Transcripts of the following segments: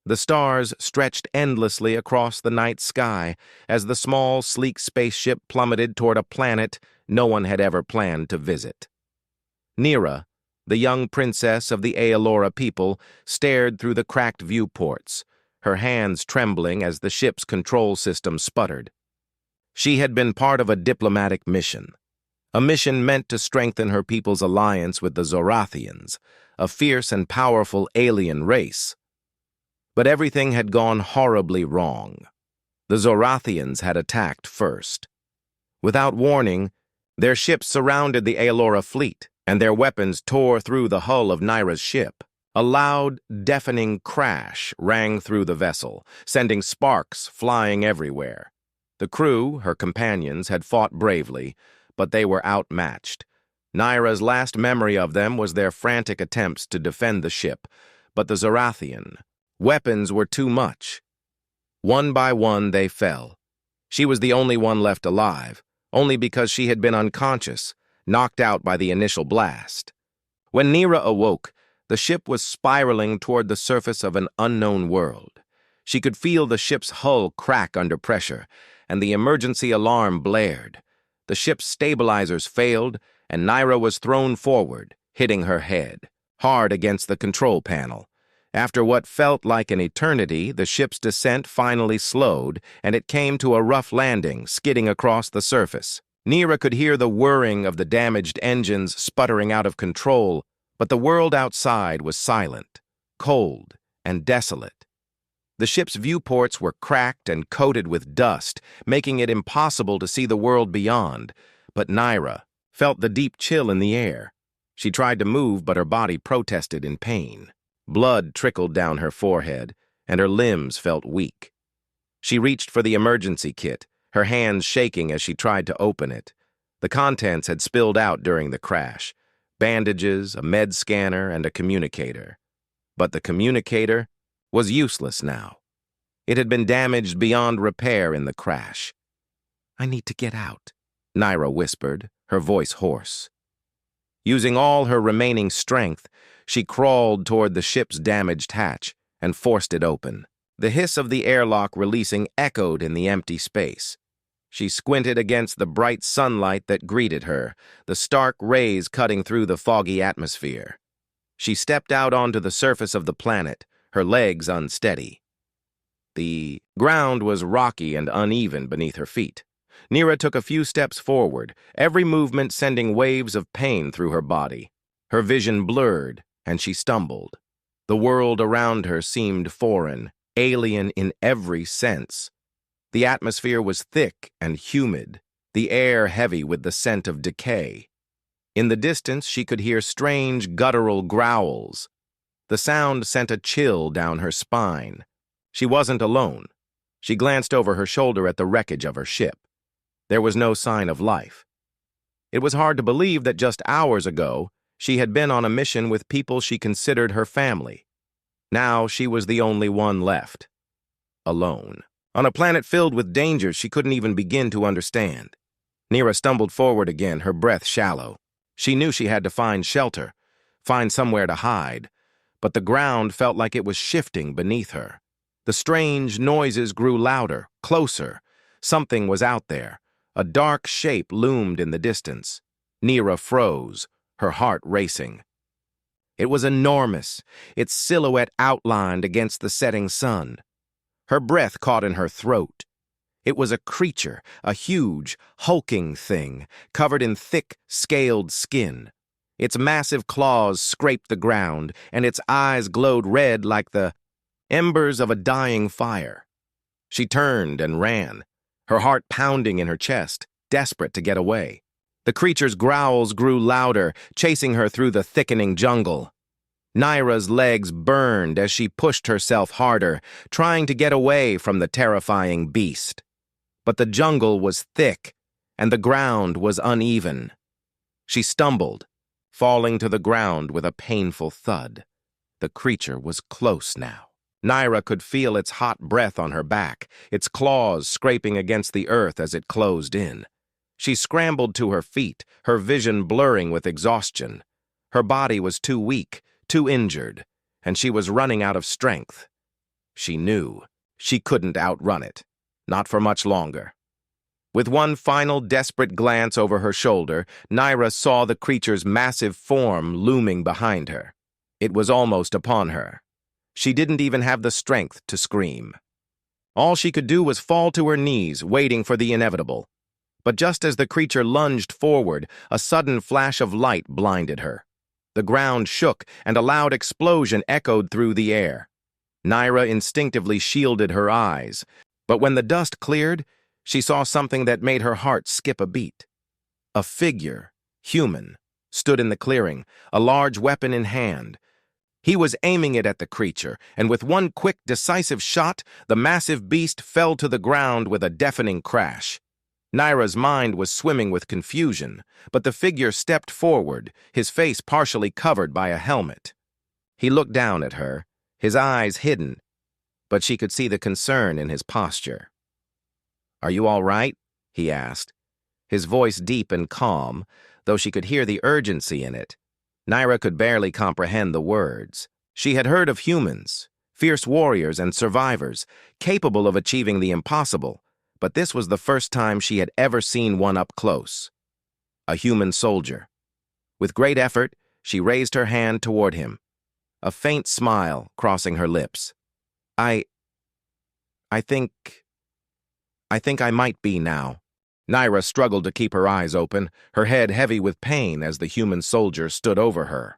The stars stretched endlessly across the night sky as the small, sleek spaceship plummeted toward a planet no one had ever planned to visit. Nira, the young princess of the Aelora people, stared through the cracked viewports, her hands trembling as the ship's control system sputtered. She had been part of a diplomatic mission, a mission meant to strengthen her people's alliance with the Zorathians, a fierce and powerful alien race. But everything had gone horribly wrong. The Zorathians had attacked first. Without warning, their ships surrounded the Aelora fleet, and their weapons tore through the hull of Nira's ship. A loud, deafening crash rang through the vessel, sending sparks flying everywhere. The crew, her companions, had fought bravely, but they were outmatched. Nira's last memory of them was their frantic attempts to defend the ship, but the Zorathian weapons were too much. One by one they fell. She was the only one left alive, only because she had been unconscious, knocked out by the initial blast. When Nira awoke, the ship was spiraling toward the surface of an unknown world. She could feel the ship's hull crack under pressure, and the emergency alarm blared. The ship's stabilizers failed, and Nira was thrown forward, hitting her head, hard against the control panel. After what felt like an eternity, the ship's descent finally slowed, and it came to a rough landing, skidding across the surface. Nira could hear the whirring of the damaged engines sputtering out of control, but the world outside was silent, cold, and desolate. The ship's viewports were cracked and coated with dust, making it impossible to see the world beyond, but Nira felt the deep chill in the air. She tried to move, but her body protested in pain. Blood trickled down her forehead, and her limbs felt weak. She reached for the emergency kit, her hands shaking as she tried to open it. The contents had spilled out during the crash: bandages, a med scanner, and a communicator. But the communicator was useless now. It had been damaged beyond repair in the crash. "I need to get out," Nira whispered, her voice hoarse. Using all her remaining strength, she crawled toward the ship's damaged hatch and forced it open. The hiss of the airlock releasing echoed in the empty space. She squinted against the bright sunlight that greeted her, the stark rays cutting through the foggy atmosphere. She stepped out onto the surface of the planet, her legs unsteady. The ground was rocky and uneven beneath her feet. Nira took a few steps forward, every movement sending waves of pain through her body. Her vision blurred, and she stumbled. The world around her seemed foreign, alien in every sense. The atmosphere was thick and humid, the air heavy with the scent of decay. In the distance, she could hear strange, guttural growls. The sound sent a chill down her spine. She wasn't alone. She glanced over her shoulder at the wreckage of her ship. There was no sign of life. It was hard to believe that just hours ago, she had been on a mission with people she considered her family. Now she was the only one left. Alone. On a planet filled with dangers she couldn't even begin to understand. Nira stumbled forward again, her breath shallow. She knew she had to find shelter, find somewhere to hide, but the ground felt like it was shifting beneath her. The strange noises grew louder, closer. Something was out there. A dark shape loomed in the distance. Nira froze, her heart racing. It was enormous, its silhouette outlined against the setting sun. Her breath caught in her throat. It was a creature, a huge, hulking thing, covered in thick, scaled skin. Its massive claws scraped the ground, and its eyes glowed red like the embers of a dying fire. She turned and ran, her heart pounding in her chest, desperate to get away. The creature's growls grew louder, chasing her through the thickening jungle. Nira's legs burned as she pushed herself harder, trying to get away from the terrifying beast. But the jungle was thick, and the ground was uneven. She stumbled, falling to the ground with a painful thud. The creature was close now. Nira could feel its hot breath on her back, its claws scraping against the earth as it closed in. She scrambled to her feet, her vision blurring with exhaustion. Her body was too weak, too injured, and she was running out of strength. she knew. She couldn't outrun it. Not for much longer. With one final desperate glance over her shoulder, Naira saw the creature's massive form looming behind her. It was almost upon her. She didn't even have the strength to scream. All she could do was fall to her knees, waiting for the inevitable. But just as the creature lunged forward, a sudden flash of light blinded her. The ground shook, and a loud explosion echoed through the air. Naira instinctively shielded her eyes, but when the dust cleared, she saw something that made her heart skip a beat. A figure, human, stood in the clearing, a large weapon in hand. He was aiming it at the creature, and with one quick, decisive shot, the massive beast fell to the ground with a deafening crash. Naira's mind was swimming with confusion, but the figure stepped forward, his face partially covered by a helmet. He looked down at her, his eyes hidden, but she could see the concern in his posture. "Are you all right?" he asked, his voice deep and calm, though she could hear the urgency in it. Naira could barely comprehend the words. She had heard of humans, fierce warriors and survivors, capable of achieving the impossible, but this was the first time she had ever seen one up close. A human soldier. With great effort, she raised her hand toward him, a faint smile crossing her lips. I think I might be now." Naira struggled to keep her eyes open, her head heavy with pain as the human soldier stood over her.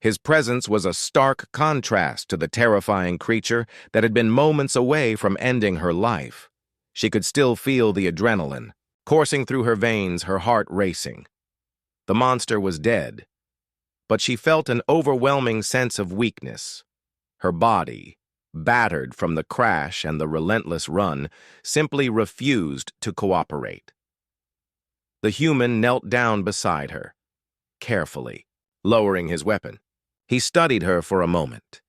His presence was a stark contrast to the terrifying creature that had been moments away from ending her life. She could still feel the adrenaline, coursing through her veins, her heart racing. The monster was dead, but she felt an overwhelming sense of weakness. Her body, battered from the crash and the relentless run, simply refused to cooperate. The human knelt down beside her, carefully, lowering his weapon. He studied her for a moment,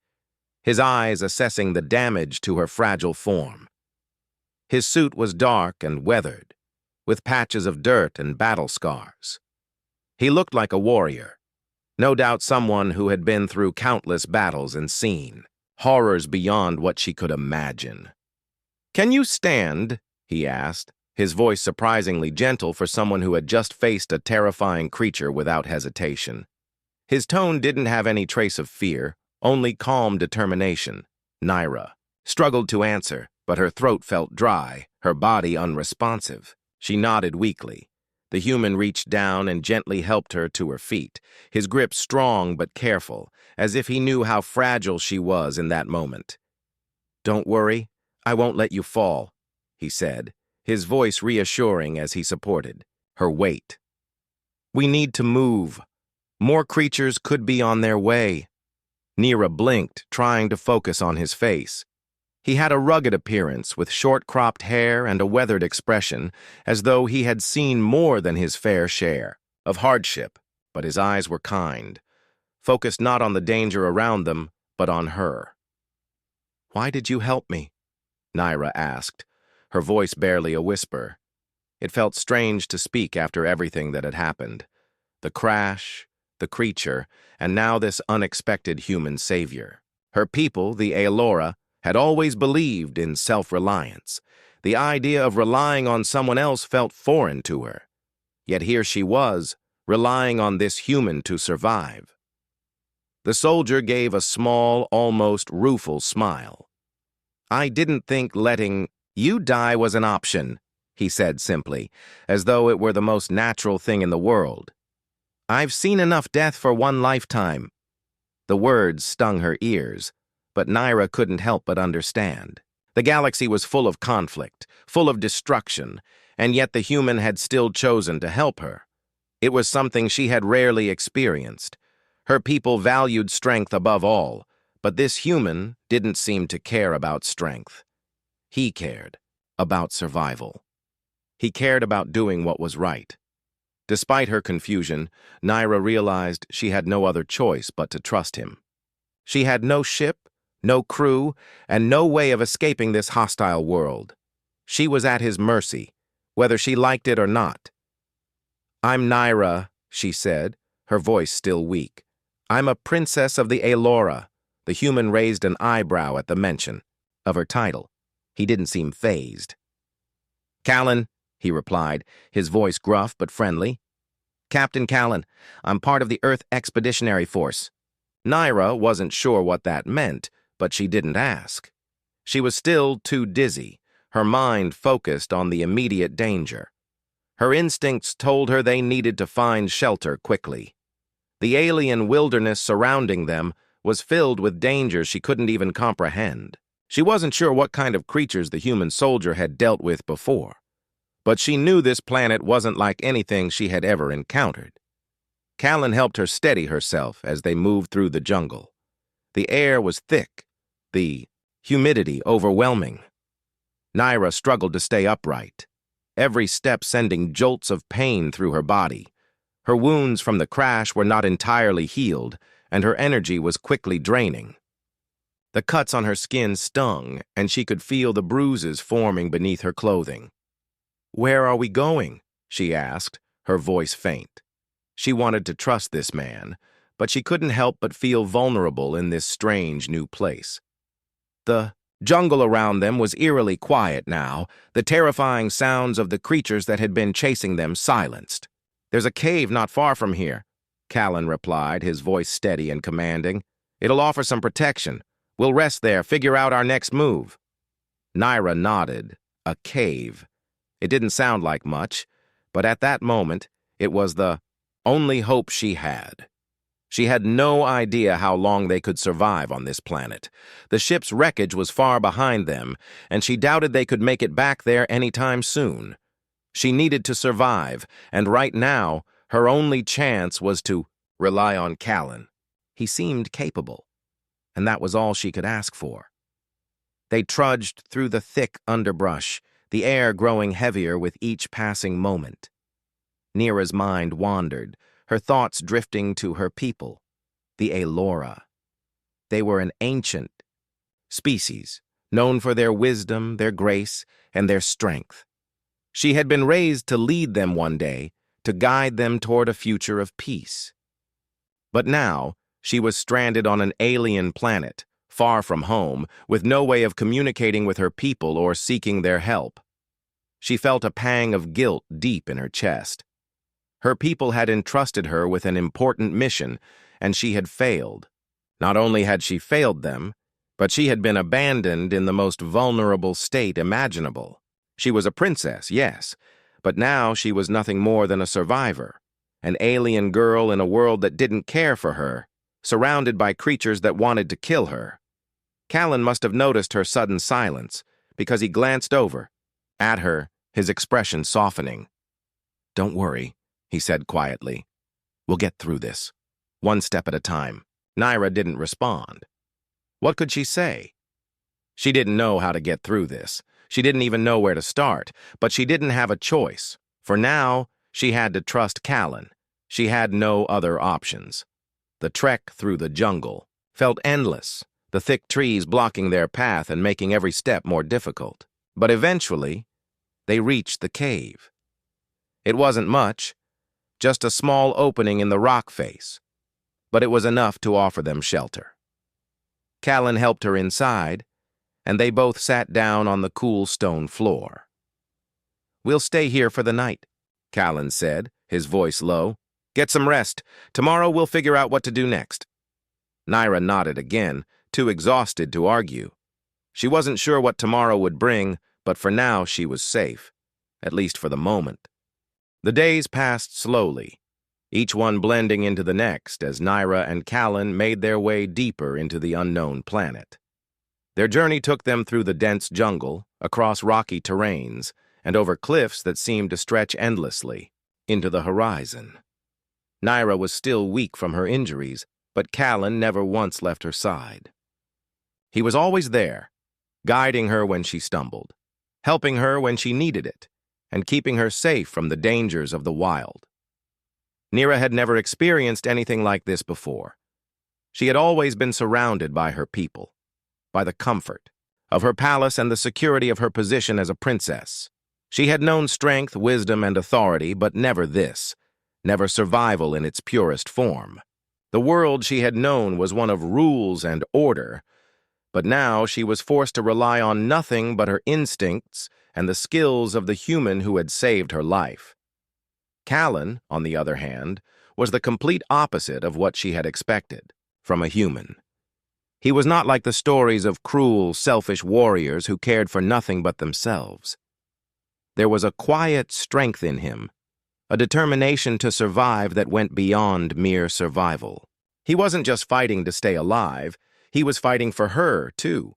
his eyes assessing the damage to her fragile form. His suit was dark and weathered, with patches of dirt and battle scars. He looked like a warrior, no doubt someone who had been through countless battles and seen horrors beyond what she could imagine. "Can you stand?" he asked, his voice surprisingly gentle for someone who had just faced a terrifying creature without hesitation. His tone didn't have any trace of fear, only calm determination. Naira struggled to answer, but her throat felt dry, her body unresponsive. She nodded weakly. The human reached down and gently helped her to her feet, his grip strong but careful, as if he knew how fragile she was in that moment. "Don't worry, I won't let you fall," he said, his voice reassuring as he supported her weight. "We need to move. More creatures could be on their way." Naira blinked, trying to focus on his face. He had a rugged appearance with short-cropped hair and a weathered expression, as though he had seen more than his fair share of hardship, but his eyes were kind, focused not on the danger around them, but on her. "Why did you help me?" Naira asked, her voice barely a whisper. It felt strange to speak after everything that had happened. The crash, the creature, and now this unexpected human savior. Her people, the Aelora, had always believed in self-reliance. The idea of relying on someone else felt foreign to her. Yet here she was, relying on this human to survive. The soldier gave a small, almost rueful smile. "I didn't think letting you die was an option," he said simply, as though it were the most natural thing in the world. "I've seen enough death for one lifetime." The words stung her ears, but Naira couldn't help but understand. The galaxy was full of conflict, full of destruction, and yet the human had still chosen to help her. It was something she had rarely experienced. Her people valued strength above all, but this human didn't seem to care about strength. He cared about survival. He cared about doing what was right. Despite her confusion, Naira realized she had no other choice but to trust him. She had no ship, no crew, and no way of escaping this hostile world. She was at his mercy, whether she liked it or not. "I'm Naira," she said, her voice still weak. "I'm a princess of the Aelora." The human raised an eyebrow at the mention. of her title. He didn't seem fazed. "Callan," he replied, his voice gruff but friendly. "Captain Callan, I'm part of the Earth Expeditionary Force." Naira wasn't sure what that meant, but she didn't ask. She was still too dizzy, her mind focused on the immediate danger. Her instincts told her they needed to find shelter quickly. The alien wilderness surrounding them was filled with dangers she couldn't even comprehend. She wasn't sure what kind of creatures the human soldier had dealt with before, but she knew this planet wasn't like anything she had ever encountered. Callan helped her steady herself as they moved through the jungle. The air was thick, the humidity overwhelming. Naira struggled to stay upright, every step sending jolts of pain through her body. Her wounds from the crash were not entirely healed, and her energy was quickly draining. The cuts on her skin stung, and she could feel the bruises forming beneath her clothing. "Where are we going?" she asked, her voice faint. She wanted to trust this man, but she couldn't help but feel vulnerable in this strange new place. The jungle around them was eerily quiet now, the terrifying sounds of the creatures that had been chasing them silenced. "There's a cave not far from here," Callan replied, his voice steady and commanding. "It'll offer some protection. We'll rest there, figure out our next move." Naira nodded. A cave. It didn't sound like much, but at that moment, it was the only hope she had. She had no idea how long they could survive on this planet. The ship's wreckage was far behind them, and she doubted they could make it back there anytime soon. She needed to survive, and right now, her only chance was to rely on Callan. He seemed capable, and that was all she could ask for. They trudged through the thick underbrush, the air growing heavier with each passing moment. Nira's mind wandered, her thoughts drifting to her people, the Alora. They were an ancient species, known for their wisdom, their grace, and their strength. She had been raised to lead them one day, to guide them toward a future of peace. But now, she was stranded on an alien planet, far from home, with no way of communicating with her people or seeking their help. She felt a pang of guilt deep in her chest. Her people had entrusted her with an important mission, and she had failed. Not only had she failed them, but she had been abandoned in the most vulnerable state imaginable. She was a princess, yes, but now she was nothing more than a survivor, an alien girl in a world that didn't care for her, surrounded by creatures that wanted to kill her. Callan must have noticed her sudden silence, because he glanced over at her, his expression softening. "Don't worry," he said quietly. "We'll get through this, one step at a time." Naira didn't respond. What could she say? She didn't know how to get through this. She didn't even know where to start, but she didn't have a choice. For now, she had to trust Callan. She had no other options. The trek through the jungle felt endless, the thick trees blocking their path and making every step more difficult. But eventually, they reached the cave. It wasn't much, just a small opening in the rock face, but it was enough to offer them shelter. Callan helped her inside, and they both sat down on the cool stone floor. "We'll stay here for the night," Callan said, his voice low. "Get some rest. Tomorrow we'll figure out what to do next." Naira nodded again, too exhausted to argue. She wasn't sure what tomorrow would bring, but for now she was safe, at least for the moment. The days passed slowly, each one blending into the next as Naira and Callan made their way deeper into the unknown planet. Their journey took them through the dense jungle, across rocky terrains, and over cliffs that seemed to stretch endlessly into the horizon. Naira was still weak from her injuries, but Callan never once left her side. He was always there, guiding her when she stumbled, helping her when she needed it, and keeping her safe from the dangers of the wild. Naira had never experienced anything like this before. She had always been surrounded by her people, by the comfort of her palace and the security of her position as a princess. She had known strength, wisdom, and authority, but never this, never survival in its purest form. The world she had known was one of rules and order, But now she was forced to rely on nothing but her instincts and the skills of the human who had saved her life. Callan, on the other hand, was the complete opposite of what she had expected from a human. He was not like the stories of cruel, selfish warriors who cared for nothing but themselves. There was a quiet strength in him, a determination to survive that went beyond mere survival. He wasn't just fighting to stay alive, he was fighting for her, too.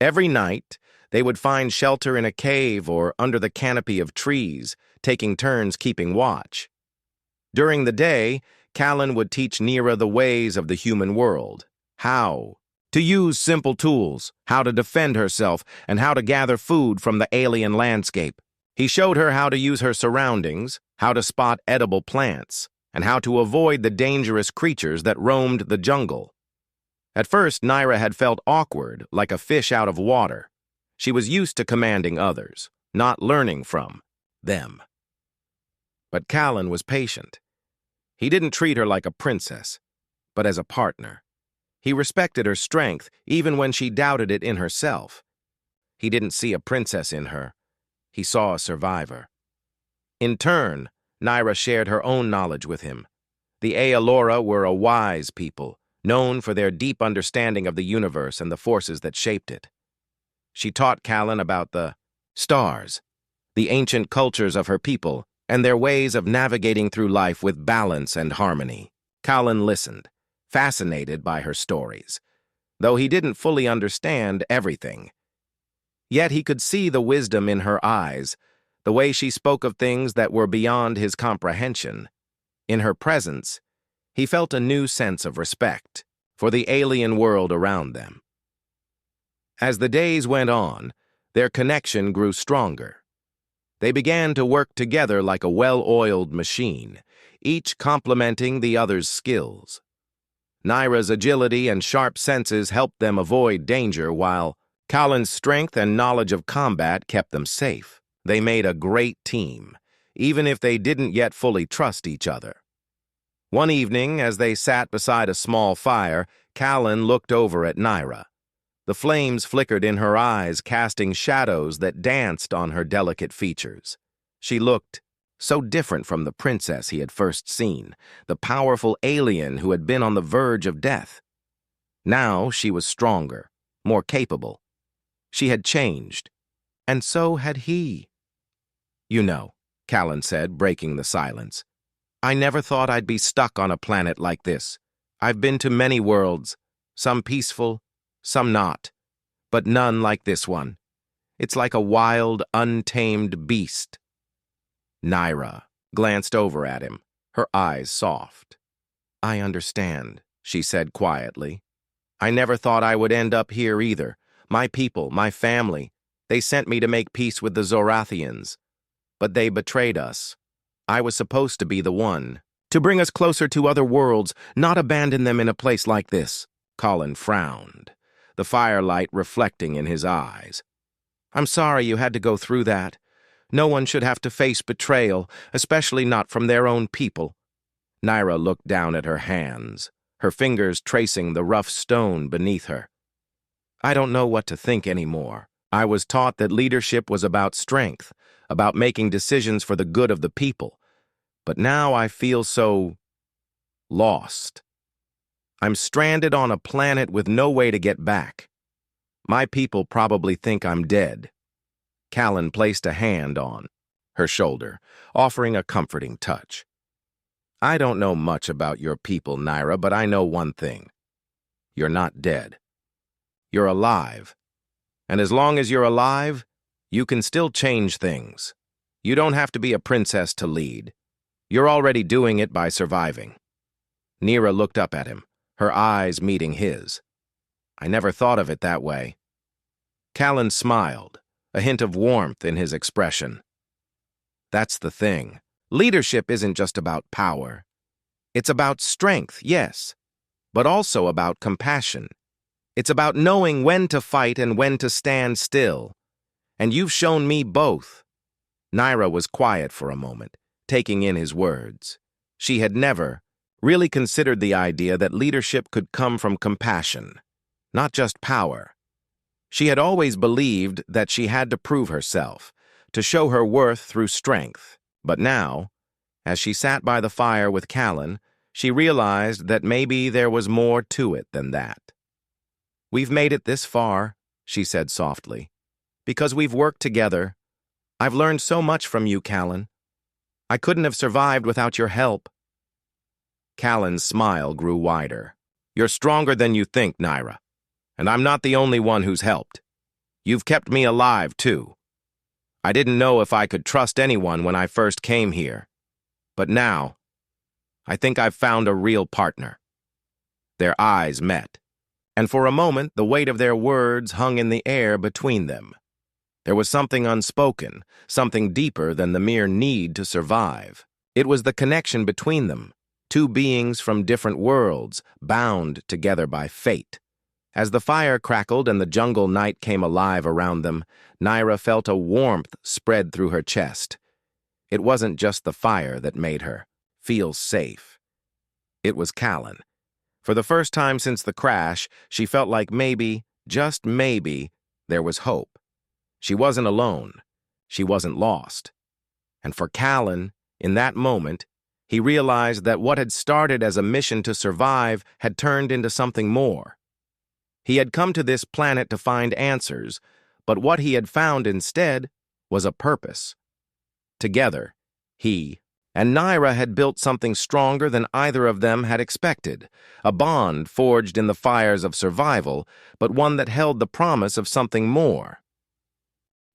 Every night, they would find shelter in a cave or under the canopy of trees, taking turns keeping watch. During the day, Callan would teach Neera the ways of the human world, how to use simple tools, how to defend herself, and how to gather food from the alien landscape. He showed her how to use her surroundings, how to spot edible plants, and how to avoid the dangerous creatures that roamed the jungle. At first, Neera had felt awkward, like a fish out of water. She was used to commanding others, not learning from them. But Callan was patient. He didn't treat her like a princess, but as a partner. He respected her strength, even when she doubted it in herself. He didn't see a princess in her. He saw a survivor. In turn, Neera shared her own knowledge with him. The Aelora were a wise people, known for their deep understanding of the universe and the forces that shaped it. She taught Callan about the stars, the ancient cultures of her people, and their ways of navigating through life with balance and harmony. Callan listened, fascinated by her stories, though he didn't fully understand everything. Yet he could see the wisdom in her eyes, the way she spoke of things that were beyond his comprehension. In her presence, he felt a new sense of respect for the alien world around them. As the days went on, their connection grew stronger. They began to work together like a well-oiled machine, each complementing the other's skills. Neera's agility and sharp senses helped them avoid danger, while Callan's strength and knowledge of combat kept them safe. They made a great team, even if they didn't yet fully trust each other. One evening, as they sat beside a small fire, Callan looked over at Neera. The flames flickered in her eyes, casting shadows that danced on her delicate features. She looked so different from the princess he had first seen, the powerful alien who had been on the verge of death. Now she was stronger, more capable. She had changed, and so had he. "You know," Callan said, breaking the silence, "I never thought I'd be stuck on a planet like this. I've been to many worlds, some peaceful, some not, but none like this one. It's like a wild, untamed beast." Neera glanced over at him, her eyes soft. "I understand," she said quietly. "I never thought I would end up here either. My people, my family, they sent me to make peace with the Zorathians. But they betrayed us. I was supposed to be the one, to bring us closer to other worlds, not abandon them in a place like this." Callan frowned, the firelight reflecting in his eyes. "I'm sorry you had to go through that. No one should have to face betrayal, especially not from their own people." Neera looked down at her hands, her fingers tracing the rough stone beneath her. "I don't know what to think anymore. I was taught that leadership was about strength, about making decisions for the good of the people. But now I feel so lost. I'm stranded on a planet with no way to get back. My people probably think I'm dead." Callan placed a hand on her shoulder, offering a comforting touch. "I don't know much about your people, Neera, but I know one thing. You're not dead. You're alive. And as long as you're alive, you can still change things. You don't have to be a princess to lead. You're already doing it by surviving." Neera looked up at him, her eyes meeting his. "I never thought of it that way." Callan smiled, a hint of warmth in his expression. "That's the thing. Leadership isn't just about power. It's about strength, yes, but also about compassion. It's about knowing when to fight and when to stand still. And you've shown me both." Neera was quiet for a moment, taking in his words. She had never really considered the idea that leadership could come from compassion. not just power. She had always believed that she had to prove herself, to show her worth through strength. But now, as she sat by the fire with Callan, she realized that maybe there was more to it than that. "We've made it this far," she said softly, "because we've worked together. I've learned so much from you, Callan. I couldn't have survived without your help." Callan's smile grew wider. "You're stronger than you think, Naira, and I'm not the only one who's helped. You've kept me alive, too. I didn't know if I could trust anyone when I first came here. But now, I think I've found a real partner." Their eyes met, and for a moment the weight of their words hung in the air between them. There was something unspoken, something deeper than the mere need to survive. It was the connection between them, two beings from different worlds, bound together by fate. As the fire crackled and the jungle night came alive around them, Naira felt a warmth spread through her chest. It wasn't just the fire that made her feel safe. It was Callan. For the first time since the crash, she felt like maybe, just maybe, there was hope. She wasn't alone. She wasn't lost. And for Callan, in that moment, he realized that what had started as a mission to survive had turned into something more. He had come to this planet to find answers, but what he had found instead was a purpose. Together, he and Naira had built something stronger than either of them had expected, a bond forged in the fires of survival, but one that held the promise of something more.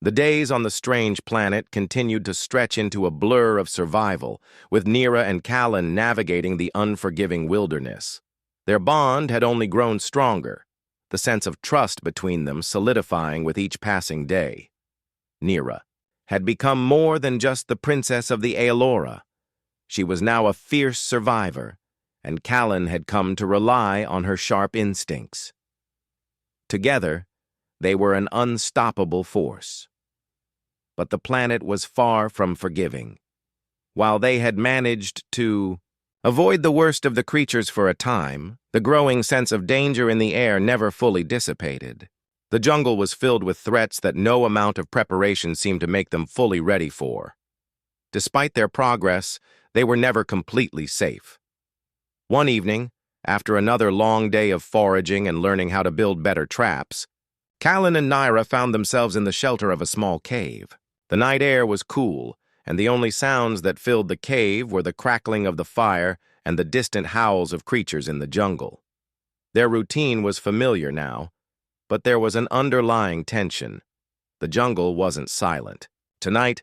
The days on the strange planet continued to stretch into a blur of survival, with Naira and Callan navigating the unforgiving wilderness. Their bond had only grown stronger, the sense of trust between them solidifying with each passing day. Naira had become more than just the princess of the Aelora. She was now a fierce survivor, and Callan had come to rely on her sharp instincts. Together, they were an unstoppable force. But the planet was far from forgiving. While they had managed to avoid the worst of the creatures for a time, the growing sense of danger in the air never fully dissipated. The jungle was filled with threats that no amount of preparation seemed to make them fully ready for. Despite their progress, they were never completely safe. One evening, after another long day of foraging and learning how to build better traps, Callan and Naira found themselves in the shelter of a small cave. The night air was cool, and the only sounds that filled the cave were the crackling of the fire and the distant howls of creatures in the jungle. Their routine was familiar now, but there was an underlying tension. The jungle wasn't silent. Tonight,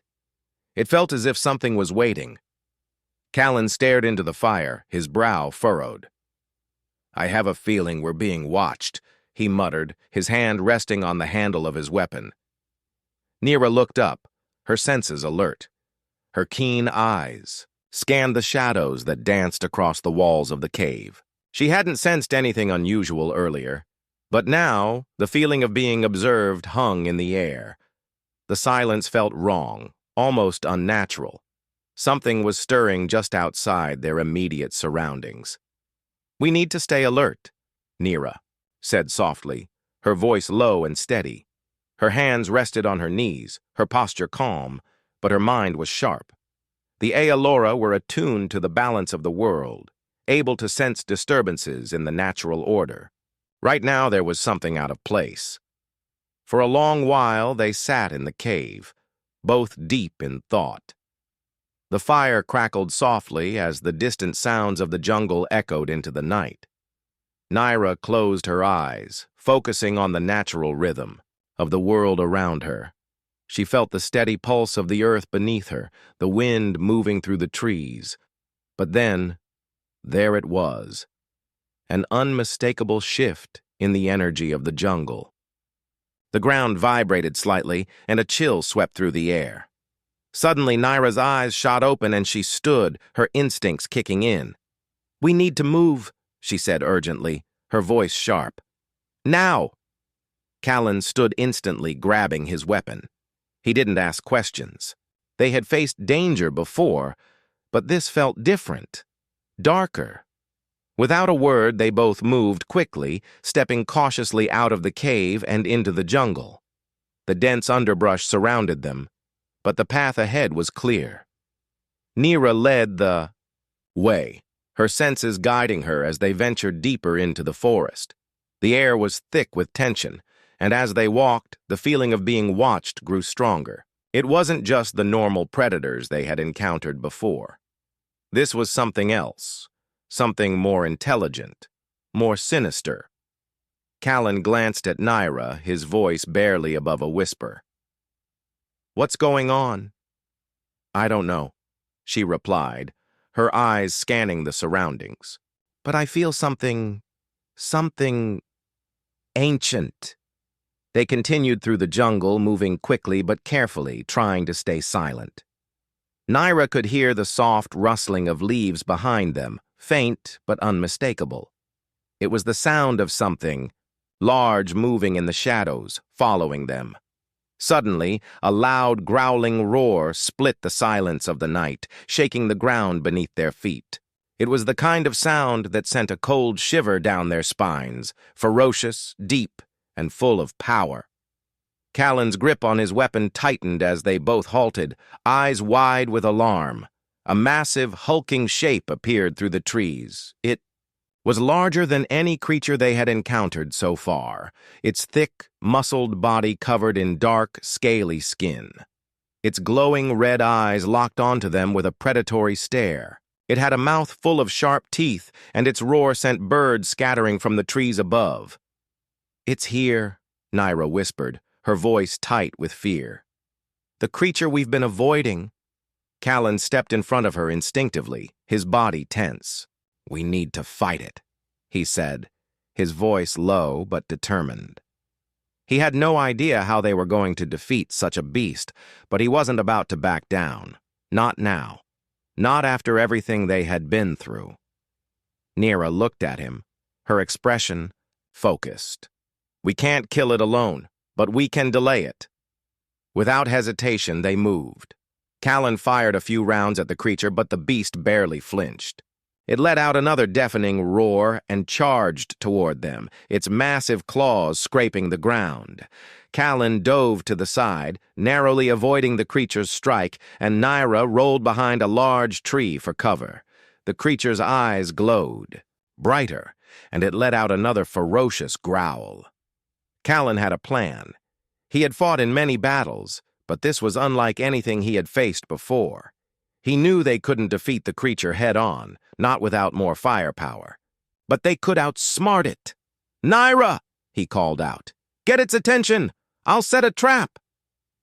it felt as if something was waiting. Callan stared into the fire, his brow furrowed. "I have a feeling we're being watched," he muttered, his hand resting on the handle of his weapon. Naira looked up, her senses alert. Her keen eyes scanned the shadows that danced across the walls of the cave. She hadn't sensed anything unusual earlier, but now the feeling of being observed hung in the air. The silence felt wrong, almost unnatural. Something was stirring just outside their immediate surroundings. "We need to stay alert," Naira said softly, her voice low and steady. Her hands rested on her knees, her posture calm, but her mind was sharp. The Aelora were attuned to the balance of the world, able to sense disturbances in the natural order. Right now there was something out of place. For a long while they sat in the cave, both deep in thought. The fire crackled softly as the distant sounds of the jungle echoed into the night. Naira closed her eyes, focusing on the natural rhythm of the world around her. She felt the steady pulse of the earth beneath her, the wind moving through the trees. But then, there it was, an unmistakable shift in the energy of the jungle. The ground vibrated slightly, and a chill swept through the air. Suddenly, Naira's eyes shot open and she stood, her instincts kicking in. "We need to move," she said urgently, her voice sharp. "Now!" Callan stood instantly, grabbing his weapon. He didn't ask questions. They had faced danger before, but this felt different, darker. Without a word, they both moved quickly, stepping cautiously out of the cave and into the jungle. The dense underbrush surrounded them, but the path ahead was clear. Nira led the way, her senses guiding her as they ventured deeper into the forest. The air was thick with tension, and as they walked, the feeling of being watched grew stronger. It wasn't just the normal predators they had encountered before. This was something else, something more intelligent, more sinister. Callan glanced at Nira, his voice barely above a whisper. "What's going on?" "I don't know," she replied, her eyes scanning the surroundings. "But I feel something ancient." They continued through the jungle, moving quickly but carefully, trying to stay silent. Nira could hear the soft rustling of leaves behind them, faint but unmistakable. It was the sound of something large moving in the shadows, following them. Suddenly, a loud, growling roar split the silence of the night, shaking the ground beneath their feet. It was the kind of sound that sent a cold shiver down their spines, ferocious, deep, and full of power. Callan's grip on his weapon tightened as they both halted, eyes wide with alarm. A massive, hulking shape appeared through the trees. It was larger than any creature they had encountered so far, its thick, muscled body covered in dark, scaly skin. Its glowing red eyes locked onto them with a predatory stare. It had a mouth full of sharp teeth, and its roar sent birds scattering from the trees above. "It's here," Nira whispered, her voice tight with fear. "The creature we've been avoiding." Callan stepped in front of her instinctively, his body tense. "We need to fight it," he said, his voice low but determined. He had no idea how they were going to defeat such a beast, but he wasn't about to back down. Not now. Not after everything they had been through. Nira looked at him, her expression focused. "We can't kill it alone, but we can delay it." Without hesitation, they moved. Callan fired a few rounds at the creature, but the beast barely flinched. It let out another deafening roar and charged toward them, its massive claws scraping the ground. Callan dove to the side, narrowly avoiding the creature's strike, and Nira rolled behind a large tree for cover. The creature's eyes glowed, brighter, and it let out another ferocious growl. Callan had a plan. He had fought in many battles, but this was unlike anything he had faced before. He knew they couldn't defeat the creature head-on, not without more firepower. But they could outsmart it. "Nira!" he called out. "Get its attention! I'll set a trap!"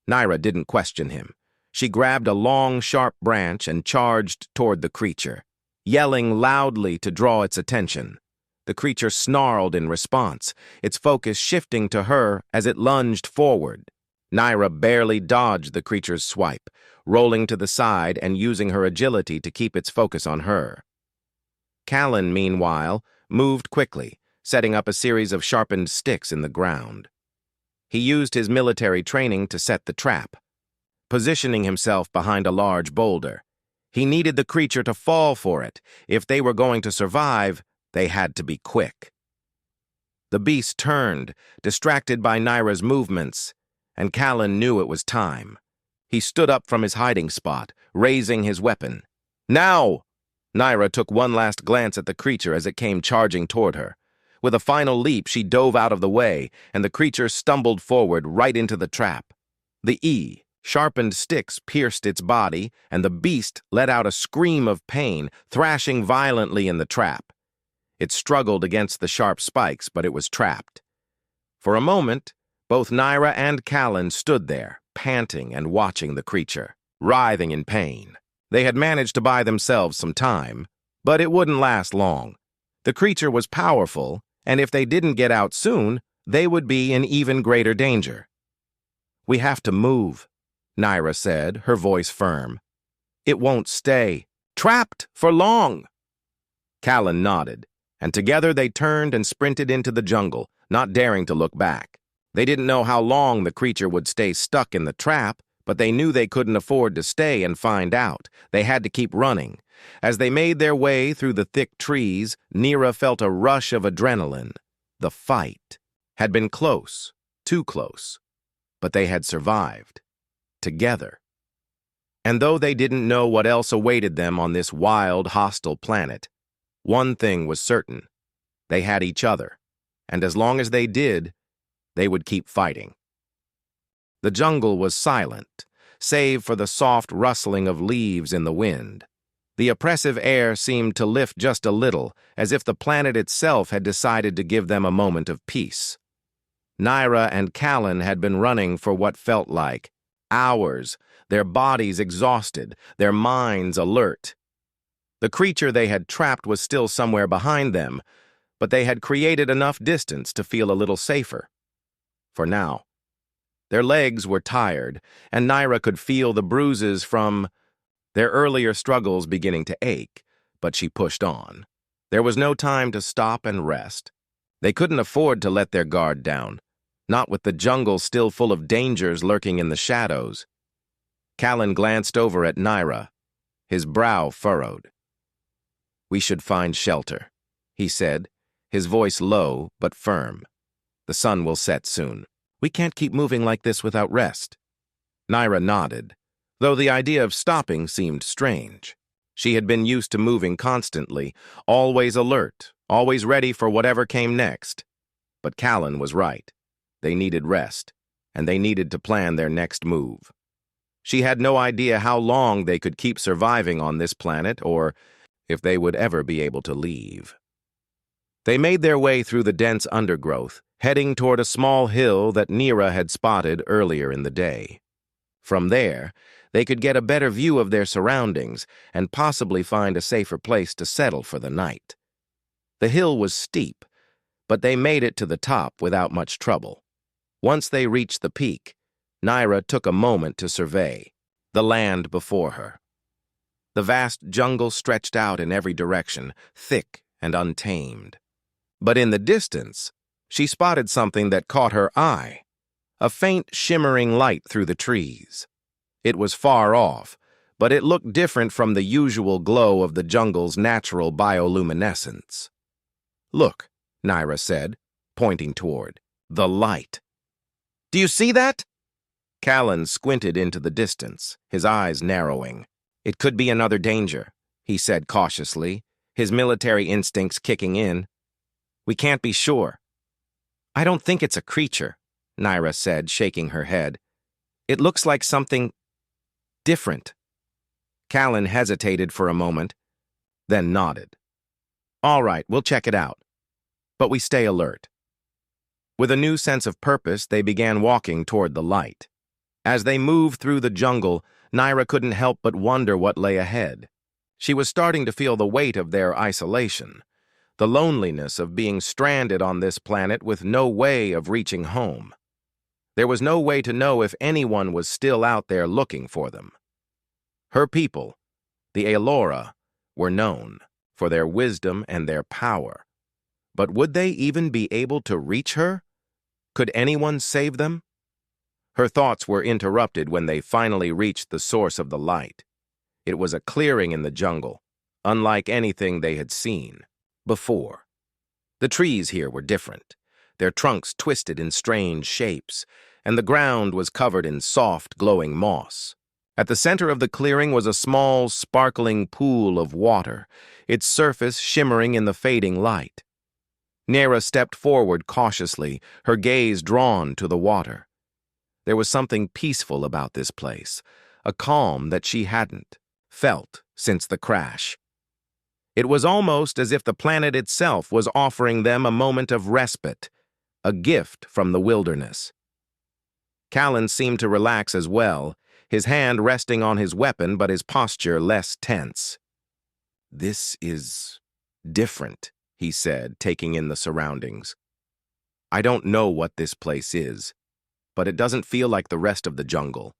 Nira didn't question him. She grabbed a long, sharp branch and charged toward the creature, yelling loudly to draw its attention. The creature snarled in response, its focus shifting to her as it lunged forward. Nira barely dodged the creature's swipe, rolling to the side and using her agility to keep its focus on her. Callan, meanwhile, moved quickly, setting up a series of sharpened sticks in the ground. He used his military training to set the trap, positioning himself behind a large boulder. He needed the creature to fall for it. If they were going to survive, they had to be quick. The beast turned, distracted by Nira's movements, and Callan knew it was time. He stood up from his hiding spot, raising his weapon. "Now!" Nira took one last glance at the creature as it came charging toward her. With a final leap, she dove out of the way, and the creature stumbled forward right into the trap. The sharpened sticks pierced its body, and the beast let out a scream of pain, thrashing violently in the trap. It struggled against the sharp spikes, but it was trapped. For a moment, both Nira and Callan stood there, panting and watching the creature, writhing in pain. They had managed to buy themselves some time, but it wouldn't last long. The creature was powerful, and if they didn't get out soon, they would be in even greater danger. "We have to move," Nira said, her voice firm. "It won't stay trapped for long." Callan nodded, and together they turned and sprinted into the jungle, not daring to look back. They didn't know how long the creature would stay stuck in the trap, But they knew they couldn't afford to stay and find out. They had to keep running. As they made their way through the thick trees, Nira felt a rush of adrenaline. The fight had been close, too close, but they had survived, together. And though they didn't know what else awaited them on this wild, hostile planet, one thing was certain. They had each other, and as long as they did, they would keep fighting. The jungle was silent, save for the soft rustling of leaves in the wind. The oppressive air seemed to lift just a little, as if the planet itself had decided to give them a moment of peace. Nira and Callan had been running for what felt like hours, their bodies exhausted, their minds alert. The creature they had trapped was still somewhere behind them, but they had created enough distance to feel a little safer. For now. Their legs were tired, and Nira could feel the bruises from their earlier struggles beginning to ache, but she pushed on. There was no time to stop and rest. They couldn't afford to let their guard down, not with the jungle still full of dangers lurking in the shadows. Callan glanced over at Nira, his brow furrowed. "We should find shelter," he said, his voice low but firm. "The sun will set soon. We can't keep moving like this without rest." Nira nodded, though the idea of stopping seemed strange. She had been used to moving constantly, always alert, always ready for whatever came next. But Callan was right. They needed rest, and they needed to plan their next move. She had no idea how long they could keep surviving on this planet, or if they would ever be able to leave. They made their way through the dense undergrowth, heading toward a small hill that Nira had spotted earlier in the day. From there, they could get a better view of their surroundings and possibly find a safer place to settle for the night. The hill was steep, but they made it to the top without much trouble. Once they reached the peak, Nira took a moment to survey the land before her. The vast jungle stretched out in every direction, thick and untamed. But in the distance, she spotted something that caught her eye, a faint shimmering light through the trees. It was far off, but it looked different from the usual glow of the jungle's natural bioluminescence. "Look," Nira said, pointing toward the light. "Do you see that?" Callan squinted into the distance, his eyes narrowing. "It could be another danger," he said cautiously, his military instincts kicking in. "We can't be sure." "I don't think it's a creature," Nira said, shaking her head. "It looks like something different." Callan hesitated for a moment, then nodded. "All right, we'll check it out. But we stay alert." With a new sense of purpose, they began walking toward the light. As they moved through the jungle, Nira couldn't help but wonder what lay ahead. She was starting to feel the weight of their isolation, the loneliness of being stranded on this planet with no way of reaching home. There was no way to know if anyone was still out there looking for them. Her people, the Aelora, were known for their wisdom and their power. But would they even be able to reach her? Could anyone save them? Her thoughts were interrupted when they finally reached the source of the light. It was a clearing in the jungle, unlike anything they had seen before. The trees here were different, their trunks twisted in strange shapes, and the ground was covered in soft, glowing moss. At the center of the clearing was a small, sparkling pool of water, its surface shimmering in the fading light. Nira stepped forward cautiously, her gaze drawn to the water. There was something peaceful about this place, a calm that she hadn't felt since the crash. It was almost as if the planet itself was offering them a moment of respite, a gift from the wilderness. Callan seemed to relax as well, his hand resting on his weapon but his posture less tense. "This is different," he said, taking in the surroundings. "I don't know what this place is, but it doesn't feel like the rest of the jungle."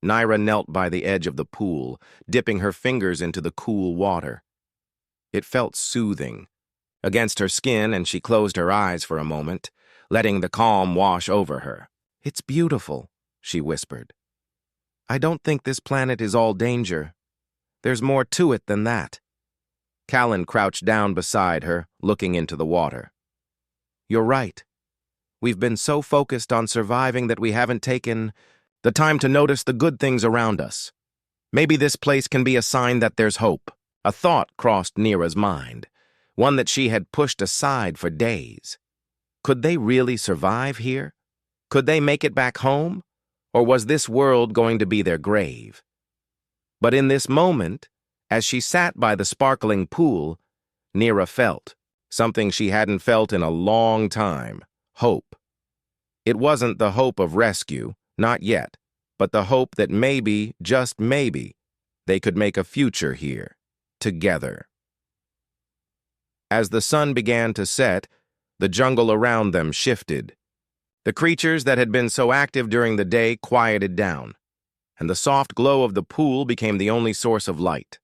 Nira knelt by the edge of the pool, dipping her fingers into the cool water. It felt soothing against her skin, and she closed her eyes for a moment, letting the calm wash over her. "It's beautiful," she whispered. I don't think this planet is all danger. There's more to it than that. Callan crouched down beside her, looking into the water. You're right. We've been so focused on surviving that we haven't taken the time to notice the good things around us. Maybe this place can be a sign that there's hope. A thought crossed Neera's mind, one that she had pushed aside for days. Could they really survive here? Could they make it back home? Or was this world going to be their grave? But in this moment, as she sat by the sparkling pool, Neera felt something she hadn't felt in a long time: hope. It wasn't the hope of rescue, not yet, but the hope that maybe, just maybe, they could make a future here, together. As the sun began to set, the jungle around them shifted. The creatures that had been so active during the day quieted down, and the soft glow of the pool became the only source of light.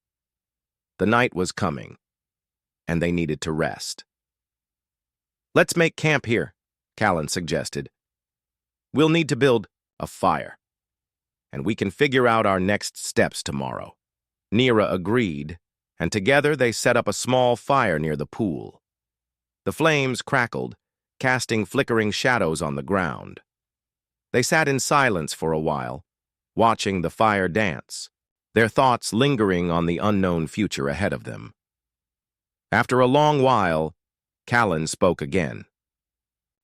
The night was coming, and they needed to rest. Let's make camp here, Callan suggested. We'll need to build a fire, and we can figure out our next steps tomorrow. Neera agreed, and together they set up a small fire near the pool. The flames crackled, casting flickering shadows on the ground. They sat in silence for a while, watching the fire dance, their thoughts lingering on the unknown future ahead of them. After a long while, Callan spoke again.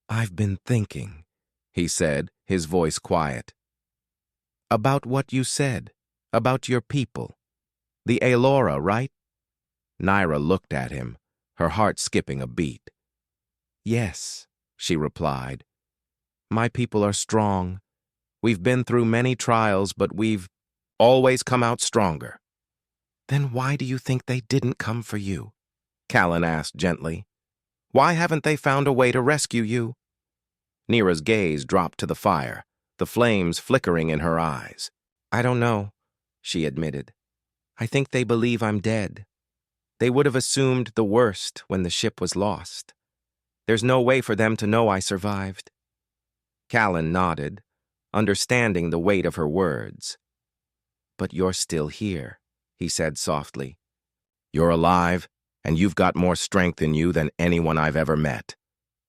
I've been thinking, he said, his voice quiet. About what you said, about your people. The Aelora, right? Neera looked at him, her heart skipping a beat. Yes, she replied. My people are strong. We've been through many trials, but we've always come out stronger. Then why do you think they didn't come for you? Callan asked gently. Why haven't they found a way to rescue you? Neera's gaze dropped to the fire, the flames flickering in her eyes. I don't know, she admitted. I think they believe I'm dead. They would have assumed the worst when the ship was lost. There's no way for them to know I survived. Callan nodded, understanding the weight of her words. But you're still here, he said softly. You're alive, and you've got more strength in you than anyone I've ever met.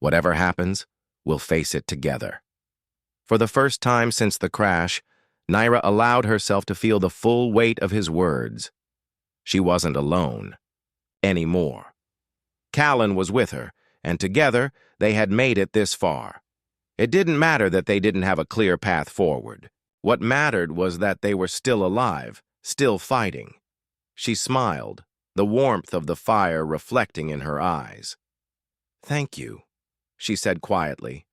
Whatever happens, we'll face it together. For the first time since the crash, Neera allowed herself to feel the full weight of his words. She wasn't alone. Anymore. Callan was with her, and together they had made it this far. It didn't matter that they didn't have a clear path forward. What mattered was that they were still alive, still fighting. She smiled, the warmth of the fire reflecting in her eyes. Thank you, she said quietly,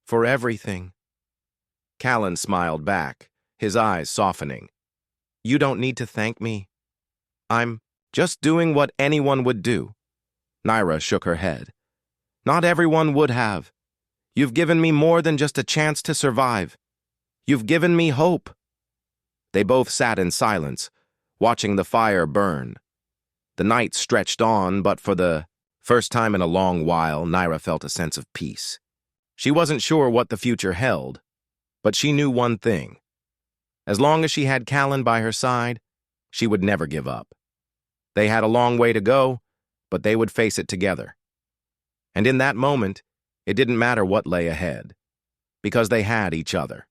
for everything. Callan smiled back, his eyes softening. You don't need to thank me. I'm just doing what anyone would do. Neera shook her head. Not everyone would have. You've given me more than just a chance to survive. You've given me hope. They both sat in silence, watching the fire burn. The night stretched on, but for the first time in a long while, Neera felt a sense of peace. She wasn't sure what the future held, but she knew one thing. As long as she had Callan by her side, she would never give up. They had a long way to go, but they would face it together. And in that moment, it didn't matter what lay ahead, because they had each other.